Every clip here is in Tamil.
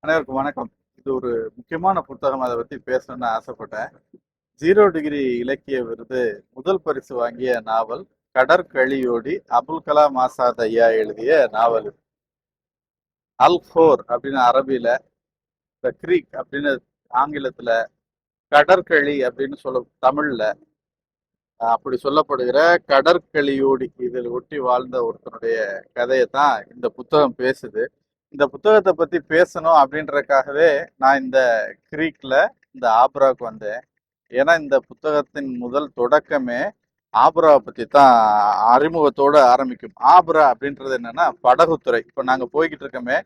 அனைவருக்கும் வணக்கம். இது ஒரு முக்கியமான புத்தகம். அதை பத்தி பேசணும்னு ஆசைப்பட்டேன். 0 டிகிரி இலக்கிய விருது முதல் பரிசு வாங்கிய நாவல் கடற்கழியோடி அபுல் கலாம் ஆசாத் ஐயா எழுதிய நாவல். அல் ஃபோர் அப்படின்னு அரபியில, த கிரீக் அப்படின்னு ஆங்கிலத்துல, கடற்கழி அப்படின்னு தமிழ்ல அப்படி சொல்லப்படுகிற கடற்கழியோடி இதில் ஒட்டி வாழ்ந்த ஒருத்தனுடைய கதையை தான் இந்த புத்தகம் பேசுது. இந்த புத்தகத்தை பத்தி பேசணும் அப்படின்றதுக்காகவே நான் இந்த கிரீக்ல இந்த ஆப்ராவுக்கு வந்தேன். ஏன்னா இந்த புத்தகத்தின் முதல் தொடக்கமே ஆப்ராவை பத்தி தான் அறிமுகத்தோட ஆரம்பிக்கும். ஆப்ரா அப்படின்றது என்னன்னா படகுத்துறை. இப்ப நாங்க போய்கிட்டு இருக்கோமே,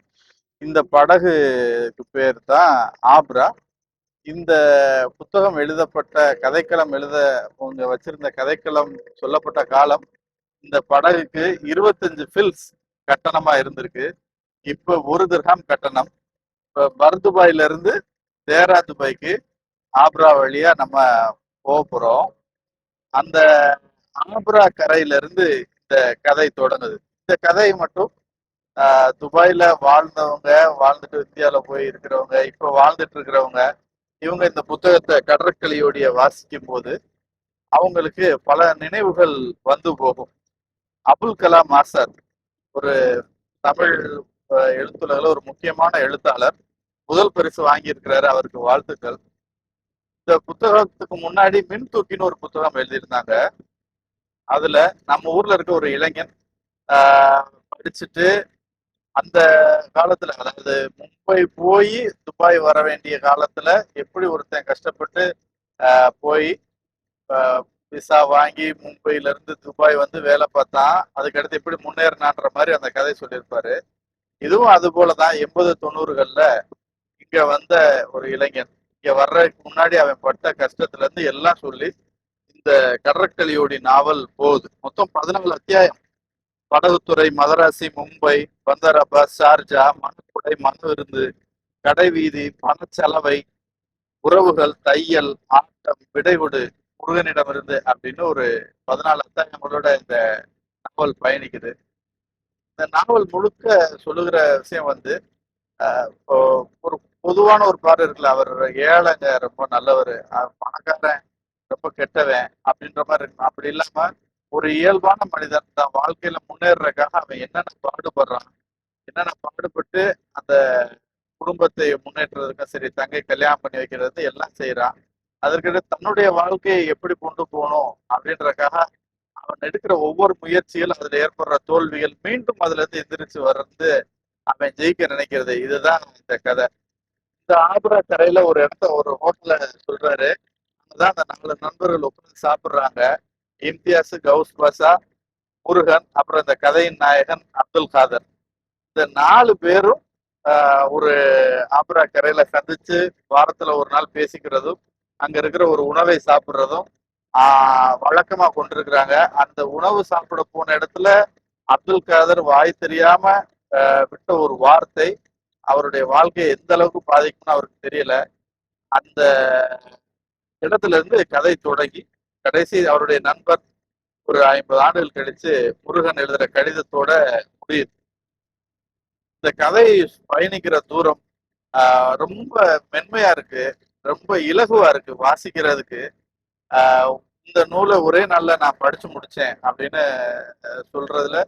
இந்த படகுக்கு பேர் தான் ஆப்ரா. இந்த புத்தகம் எழுதப்பட்ட கதைக்களம் அவங்க வச்சிருந்த கதைக்களம் சொல்லப்பட்ட காலம் இந்த படகுக்கு 25 ஃபில்ஸ் கட்டணமா இருந்திருக்கு. இப்ப 1 திர்ஹாம் கட்டணம். இப்ப பர்துபாயில இருந்து தேரா துபாய்க்கு ஆப்ரா வழியா நம்ம போக போறோம். அந்த ஆப்ரா கரையில இருந்து இந்த கதை தொடங்குது. இந்த கதை மட்டும் துபாயில வாழ்ந்தவங்க, வாழ்ந்துட்டு இந்தியாவில போய் இருக்கிறவங்க, இப்ப வாழ்ந்துட்டு இருக்கிறவங்க, இவங்க இந்த புத்தகத்தை கடற்கழியோடைய வாசிக்கும் போது அவங்களுக்கு பல நினைவுகள் வந்து போகும். அபுல் கலாம் ஆசாத் ஒரு தமிழ் எழுத்துலகில் ஒரு முக்கியமான எழுத்தாளர். முதல் பரிசு வாங்கியிருக்கிறாரு. அவருக்கு வாழ்த்துக்கள். இந்த புத்தகத்துக்கு முன்னாடி மின் தூக்கின்னு ஒரு புத்தகம் எழுதியிருந்தாங்க. அதுல நம்ம ஊர்ல இருக்க ஒரு இளைஞன் படிச்சுட்டு அந்த காலத்துல, அதாவது மும்பை போய் துபாய் வர வேண்டிய காலத்துல எப்படி ஒருத்தன் கஷ்டப்பட்டு போய் விசா வாங்கி மும்பையில இருந்து துபாய் வந்து வேலை பார்த்தான், அதுக்கடுத்து எப்படி முன்னேறினான்ற மாதிரி அந்த கதை சொல்லியிருப்பாரு. இதுவும் அது போலதான் 80-90கள்ல இங்க வந்த ஒரு இளைஞன் இங்க வர்றதுக்கு முன்னாடி அவன் பட்ட கஷ்டத்துல இருந்து எல்லாம் சொல்லி இந்த கடற்கழியோடி நாவல் போகுது. மொத்தம் 14 அத்தியாயம். படகுத்துறை, மதராசி, மும்பை, பந்தர் அப்பாஸ், ஷார்ஜா, மணக்குடை, மண் விருந்து, கடை வீதி, பணச்சலவை, உறவுகள், தையல், ஆட்டம், விடைவிடு, முருகனிடமிருந்து அப்படின்னு ஒரு 14 அத்தியாயங்களோட இந்த நாவல் பயணிக்குது. இந்த நாவல் முழுக்க சொல்லுகிற விஷயம் வந்து ஒரு பொதுவான ஒரு பாரு இருக்குல்ல, அவர் ஏழைங்க ரொம்ப நல்லவர், பணக்காரன் ரொம்ப கெட்டவன் அப்படின்ற மாதிரி இருக்கு. அப்படி இல்லாம ஒரு இயல்பான மனிதன் தான் வாழ்க்கையில முன்னேறதுக்காக அவன் என்னென்ன பாடுபடுறான், என்னென்ன பாடுபட்டு அந்த குடும்பத்தை முன்னேற்றதுக்கும் சரி, தங்கை கல்யாணம் பண்ணி வைக்கிறது எல்லாம் செய்யறான். அதற்கிட்ட தன்னுடைய வாழ்க்கையை எப்படி கொண்டு போகணும் அப்படின்றதுக்காக அவன் எடுக்கிற ஒவ்வொரு முயற்சிகள், அதுல ஏற்படுற தோல்விகள், மீண்டும் அதுல இருந்து எந்திரிச்சு வர்றது, அவன் ஜெயிக்க நினைக்கிறது. இதுதான் இந்த கதை. இந்த ஆபரா கரையில ஒரு ஒரு ஹோட்டல சொல்றாரு. அங்கதான் அந்த 4 நண்பர்கள் உட்கார்ந்து சாப்பிடுறாங்க. இம்தியாஸ், கவுஸ் பாஷா, முருகன், அப்புறம் இந்த கதையின் நாயகன் அப்துல் காதர். இந்த 4 பேரும் ஒரு ஆபரா கரையில சந்திச்சு வாரத்துல ஒரு நாள் பேசிக்கிறதும், அங்க இருக்கிற ஒரு உணவை சாப்பிடுறதும் வழக்கமா கொண்டிருக்கிறாங்க. அந்த உணவு சாப்பிட போன இடத்துல அப்துல் காதர் வாய் தெரியாம விட்ட ஒரு வார்த்தை அவருடைய வாழ்க்கையை எந்த அளவுக்கு பாதிக்கும்னு அவருக்கு தெரியல. அந்த இடத்துல இருந்து கதை தொடங்கி கடைசி அவருடைய நண்பர் ஒரு 50 ஆண்டுகள் கழிச்சு முருகன் எழுதுற கடிதத்தோட முடியுது. இந்த கதை பயணிக்கிற தூரம் ரொம்ப மென்மையா இருக்கு, ரொம்ப இலகுவா இருக்கு வாசிக்கிறதுக்கு. இந்த நூலை ஒரே நாள்ல நான் படிச்சு முடிச்சேன் அப்படின்னு சொல்றதுல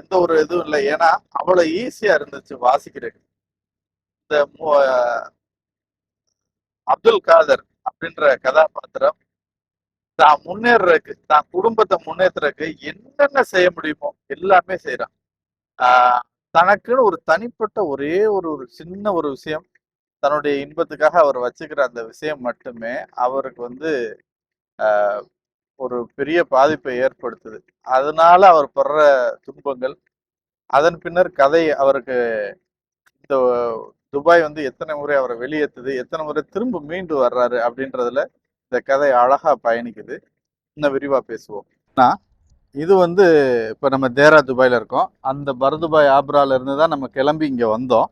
எந்த ஒரு இதுவும் இல்லை. ஏன்னா அவ்வளவு ஈஸியா இருந்துச்சு வாசிக்கிறதுக்கு. இந்த அப்துல் காதர் அப்படின்ற கதாபாத்திரம் தான் முன்னேறதுக்கு, தான் குடும்பத்தை முன்னேற்றதுக்கு என்னென்ன செய்ய முடியுமோ எல்லாமே செய்யறான். தனக்குன்னு ஒரு தனிப்பட்ட ஒரே ஒரு சின்ன ஒரு விஷயம், தன்னுடைய இன்பத்துக்காக அவர் வச்சுக்கிற அந்த விஷயம் மட்டுமே அவருக்கு வந்து ஒரு பெரிய பாதிப்பை ஏற்படுத்துது. அதனால அவர் படுற துன்பங்கள், அதன் பின்னர் கதை அவருக்கு இந்த துபாய் வந்து எத்தனை முறை அவரை வெளியேற்றுது, எத்தனை முறை திரும்ப மீண்டு வர்றாரு அப்படின்றதுல இந்த கதை அழகா பயணிக்குது. இன்னும் விரிவா பேசுவோம். இது வந்து இப்போ நம்ம தேரா துபாயில இருக்கோம். அந்த பர்துபாய் ஆப்ரால இருந்து தான் நம்ம கிளம்பி இங்க வந்தோம்.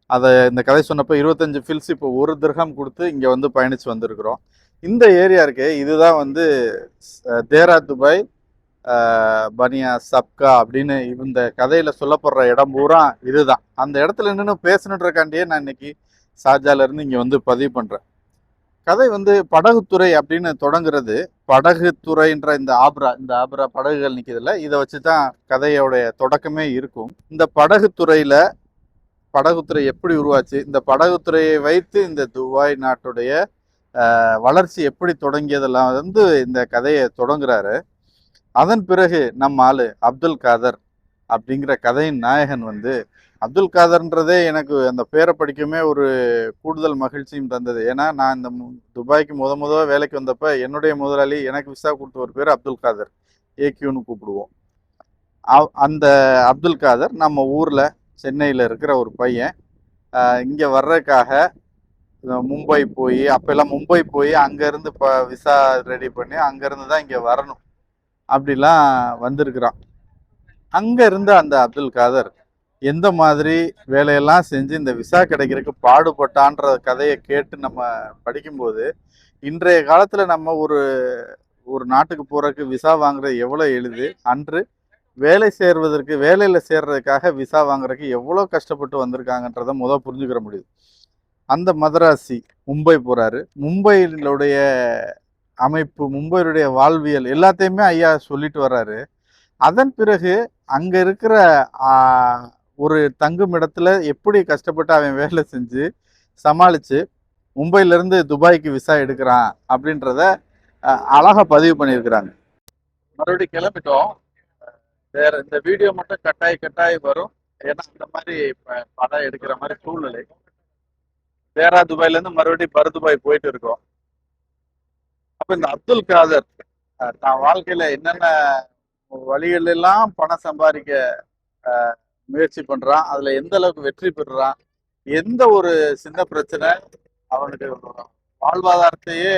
அதை இந்த கதை சொன்னப்போ 25 ஃபில்ஸ் இப்போ 1 திர்ஹாம் கொடுத்து இங்க வந்து பயணிச்சு வந்திருக்கிறோம். இந்த ஏரியா இருக்கு, இதுதான் வந்து தேரா துபாய் பனியா சப்கா அப்படின்னு இந்த கதையில சொல்லப்படுற இடம் பூரா இதுதான். அந்த இடத்துல நின்று பேசணுன்றக்காண்டியே நான் இன்னைக்கு ஷார்ஜால இருந்து இங்க வந்து பதிவு பண்றேன். கதை வந்து படகுத்துறை அப்படின்னு தொடங்குறது. படகுத்துறைன்ற இந்த ஆப்ரா படகுகள் நிற்கிறதுல இதை வச்சுதான் கதையோடைய தொடக்கமே இருக்கும். இந்த படகுத்துறை எப்படி உருவாச்சு, இந்த படகுத்துறையை வைத்து இந்த துபாய் நாட்டுடைய வளர்ச்சி எப்படி தொடங்கியதெல்லாம் வந்து இந்த கதையை தொடங்குறாரு. அதன் பிறகு நம்ம ஆளு அப்துல் காதர் அப்படிங்கிற கதையின் நாயகன் வந்து, அப்துல் காதர்ன்றதே எனக்கு அந்த பேரை படிக்கவே ஒரு கூடுதல் மகிழ்ச்சியும் தந்தது. ஏன்னா நான் இந்த துபாய்க்கு முத வேலைக்கு வந்தப்ப என்னுடைய முதலாளி எனக்கு விசா கொடுத்த ஒரு பேர் அப்துல் காதர், ஏக்யூன்னு கூப்பிடுவோம். அந்த அப்துல் காதர் நம்ம ஊர்ல சென்னையில இருக்கிற ஒரு பையன். இங்க வர்றதுக்காக மும்பை போய், அப்பெல்லாம் மும்பை போய் அங்கேருந்து இப்போ விசா ரெடி பண்ணி அங்கேருந்து தான் இங்கே வரணும், அப்படிலாம் வந்திருக்கிறான். அங்கே இருந்த அந்த அப்துல் காதர் எந்த மாதிரி வேலையெல்லாம் செஞ்சு இந்த விசா கிடைக்கிறதுக்கு பாடுபட்டான்ற கதையை கேட்டு நம்ம படிக்கும்போது, இன்றைய காலத்தில் நம்ம ஒரு நாட்டுக்கு போகிறதுக்கு விசா வாங்குறது எவ்வளோ எளிது, அன்று வேலையில் சேர்றதுக்காக விசா வாங்குறதுக்கு எவ்வளோ கஷ்டப்பட்டு வந்திருக்காங்கன்றதை புரிஞ்சுக்கிற முடியுது. அந்த மதராசி மும்பை போறாரு. மும்பையிலுடைய அமைப்பு, மும்பையுடைய வாழ்வியல் எல்லாத்தையுமே ஐயா சொல்லிட்டு வர்றாரு. அதன் பிறகு அங்க இருக்கிற ஒரு தங்கும் இடத்துல எப்படி கஷ்டப்பட்டு அவன் வேலை செஞ்சு சமாளிச்சு மும்பையில இருந்து துபாய்க்கு விசா எடுக்கிறான் அப்படின்றத அழகா பதிவு பண்ணியிருக்கிறாங்க. மறுபடியும் கிளம்பிட்டோம். வேற இந்த வீடியோ மட்டும் கட்டாய் வரும். ஏன்னா அந்த மாதிரி படம் எடுக்கிற மாதிரி சூழ்நிலை. தேரா துபாயில இருந்து மறுபடியும் பர்துபாய் போயிட்டு இருக்கோம். அப்ப இந்த அப்துல் காதர் தான் வாழ்க்கையில என்னென்ன வழிகள் எல்லாம் பணம் சம்பாதிக்க முயற்சி பண்றான், அதுல எந்த அளவுக்கு வெற்றி பெறுறான், எந்த ஒரு சின்ன பிரச்சனை அவனுக்கு வாழ்வாதாரத்தையே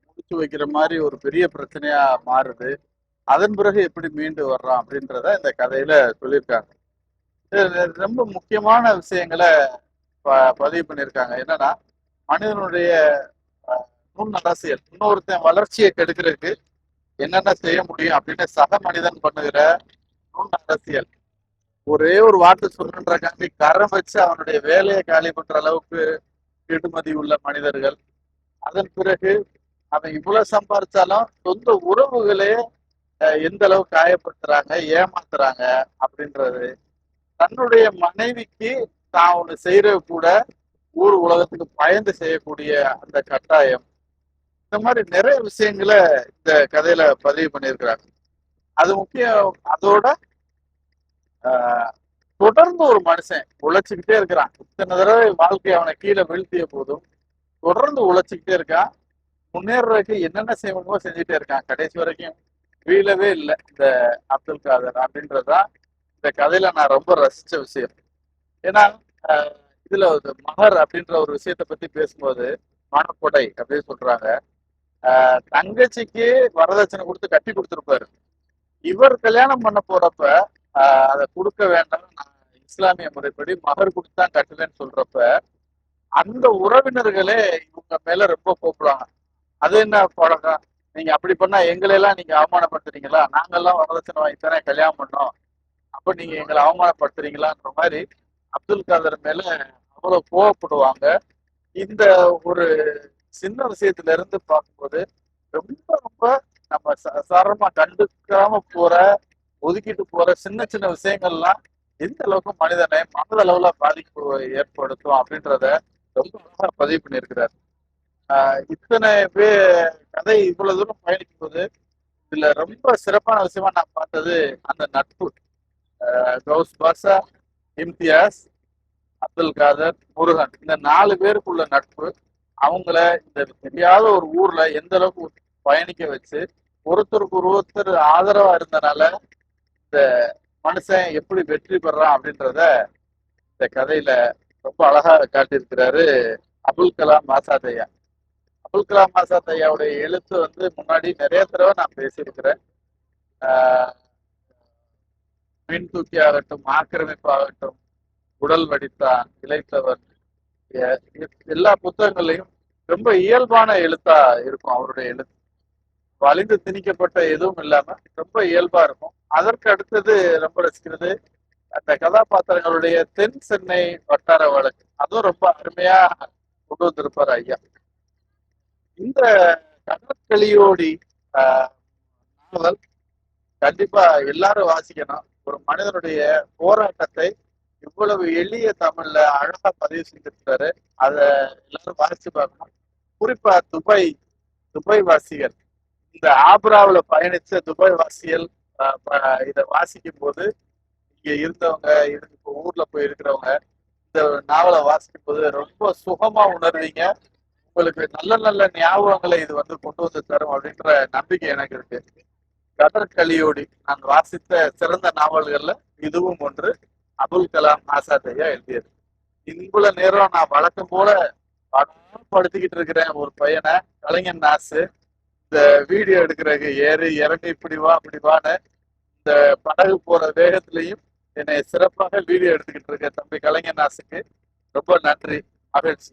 முடிச்சு வைக்கிற மாதிரி ஒரு பெரிய பிரச்சனையா மாறுது, அதன் பிறகு எப்படி மீண்டு வர்றான் அப்படின்றத இந்த கதையில சொல்லியிருக்காங்க. ரொம்ப முக்கியமான விஷயங்களை பதிவு பண்ணியிருக்காங்க. என்னன்னா, மனிதனுடைய நுண் அரசியல், இன்னொருத்தன் வளர்ச்சியை கெடுக்கிறதுக்கு என்னென்ன செய்ய முடியும் அப்படின்னு சக மனிதன் பண்ணுகிற நுண் அரசியல். ஒரே ஒரு வார்த்தை சொல்றக்காண்டி கரம் வச்சு அவனுடைய வேலையை காலி பண்ற அளவுக்கு கெடுமதி உள்ள மனிதர்கள். அதன் பிறகு அவன் இவ்வளவு சம்பாரிச்சாலும் சொந்த உறவுகளே எந்த அளவு காயப்படுத்துறாங்க, ஏமாத்துறாங்க அப்படின்றது. தன்னுடைய மனைவிக்கு தான் ஒண்ணு செய்யறது கூட ஊர் உலகத்துக்கு பயந்து செய்யக்கூடிய அந்த கட்டாயம், இந்த மாதிரி நிறைய விஷயங்களை இந்த கதையில பதிவு பண்ணியிருக்கிறாங்க. அது முக்கியம். அதோட தொடர்ந்து ஒரு மனுஷன் உழைச்சிக்கிட்டே இருக்கிறான். இத்தனை தடவை வாழ்க்கை அவனை கீழே வீழ்த்திய போதும் தொடர்ந்து உழைச்சிக்கிட்டே இருக்கான். முன்னேறதுக்கு என்னென்ன செய்யணுமோ செஞ்சுட்டே இருக்கான். கடைசி வரைக்கும் வீழவே இல்லை இந்த அப்துல் காதர் அப்படின்றதுதான் இந்த கதையில நான் ரொம்ப ரசிச்ச விஷயம். ஏன்னா இதுல மகர் அப்படின்ற ஒரு விஷயத்த பத்தி பேசும்போது மணக்கொடை அப்படின்னு சொல்றாங்க. தங்கச்சிக்கு வரதட்சணை கொடுத்து கட்டி கொடுத்துருப்பாரு. இவர் கல்யாணம் பண்ண போறப்ப அதை கொடுக்க வேண்டாம், நான் இஸ்லாமிய முறைப்படி மகர் கொடுத்துதான் கட்டுவேன்னு சொல்றப்ப அந்த உறவினர்களே இவங்க மேல ரொம்ப கூப்பிடுவாங்க. அது என்ன பழக்கம், நீங்க அப்படி பண்ணா எங்களை எல்லாம் நீங்க அவமானப்படுத்துறீங்களா, நாங்கெல்லாம் வரதட்சணை வாங்கித்தானே கல்யாணம் பண்ணோம், அப்ப நீங்க எங்களை அவமானப்படுத்துறீங்களான்ற மாதிரி அப்துல் காதர் மேல அவ்வளவு கோவப்படுவாங்க. இந்த ஒரு சின்ன விஷயத்துல இருந்து பார்க்கும்போது ரொம்ப ரொம்ப நம்ம சாதாரணமா கண்டுக்காம போற, ஒதுக்கிட்டு போற சின்ன சின்ன விஷயங்கள்லாம் எந்த அளவுக்கு மனிதனை மனதளவுல பாதிப்பு ஏற்படுத்தும் அப்படின்றத ரொம்ப அழகா பதிவு பண்ணியிருக்கிறார். இத்தனை கதை இவ்வளவு தூரம் பயணிக்கும் போது இதுல ரொம்ப சிறப்பான விஷயமா நான் பார்த்தது அந்த நட்பு. கௌஸ் பாஷா, இம்தியாஸ், அப்துல் காதர், முருகன், இந்த 4 பேருக்குள்ள நட்பு அவங்கள இந்த தெரியாத ஒரு ஊர்ல எந்த அளவுக்கு பயணிக்க வச்சு ஒருத்தருக்கு ஒருத்தர் ஆதரவா இருந்தனால இந்த மனுஷன் எப்படி வெற்றி பெறான் அப்படின்றத இந்த கதையில ரொம்ப அழகா காட்டியிருக்கிறாரு அபுல் கலாம் ஆசாத் ஐயா. அபுல் கலாம் ஆசாத் ஐயாவுடைய எழுத்து வந்து முன்னாடி நிறைய தடவை நான் பேசியிருக்கிறேன். மின் தூக்கி ஆகட்டும், ஆக்கிரமிப்பு ஆகட்டும், உடல் வடித்தான், இளைத்தவர், எல்லா புத்தகங்களையும் ரொம்ப இயல்பான எழுத்தா இருக்கும் அவருடைய எழுத்து. வலிந்து திணிக்கப்பட்ட எதுவும் இல்லாம ரொம்ப இயல்பா இருக்கும். அதற்கு அடுத்தது ரொம்ப ரசிக்கிறது அந்த கதாபாத்திரங்களுடைய தென் சென்னை வட்டார வழக்கு. அதுவும் ரொம்ப அருமையா கொண்டு வந்திருப்பார் ஐயா. இந்த கடற்களியோடி நாவல் கண்டிப்பா எல்லாரும் வாசிக்கணும். ஒரு மனிதனுடைய போராட்டத்தை இவ்வளவு எளிய தமிழ்ல அழகா பதிவு செஞ்சிருக்காரு. அத எல்லாரும் வாசிச்சு பார்க்கணும். குறிப்பா துபாய் வாசிகள், இந்த ஆப்ராவில் பயணிச்ச துபாய் வாசிகள் இதை வாசிக்கும் போது இங்க இருந்தவங்க இப்போ ஊர்ல போய் இருக்கிறவங்க இந்த நாவலை வாசிக்கும் போது ரொம்ப சுகமா உணர்வீங்க. உங்களுக்கு நல்ல நல்ல ஞாபகங்களை இது கொண்டு வந்து தரும் அப்படின்ற நம்பிக்கை எனக்கு இருக்கு. கடற்களியோடி நான் வாசித்த சிறந்த நாவல்கள்ல இதுவும் ஒன்று. அபுல் கலாம் ஆசாத் ஐயா எழுதியது. இவ்வளவு நேரம் நான் வழக்கம் போல படுத்திக்கிட்டு இருக்கிறேன் ஒரு பையனை, கலைஞன் நாசு. இந்த வீடியோ எடுக்கிறதுக்கு ஏறி இறங்கி இப்படி வா அப்படி வான்னு இந்த படகு போற வேகத்திலையும் என்னை சிறப்பாக வீடியோ எடுத்துக்கிட்டு இருக்க தம்பி கலைஞன் நாசுக்கு ரொம்ப நன்றி, மகிழ்ச்சி.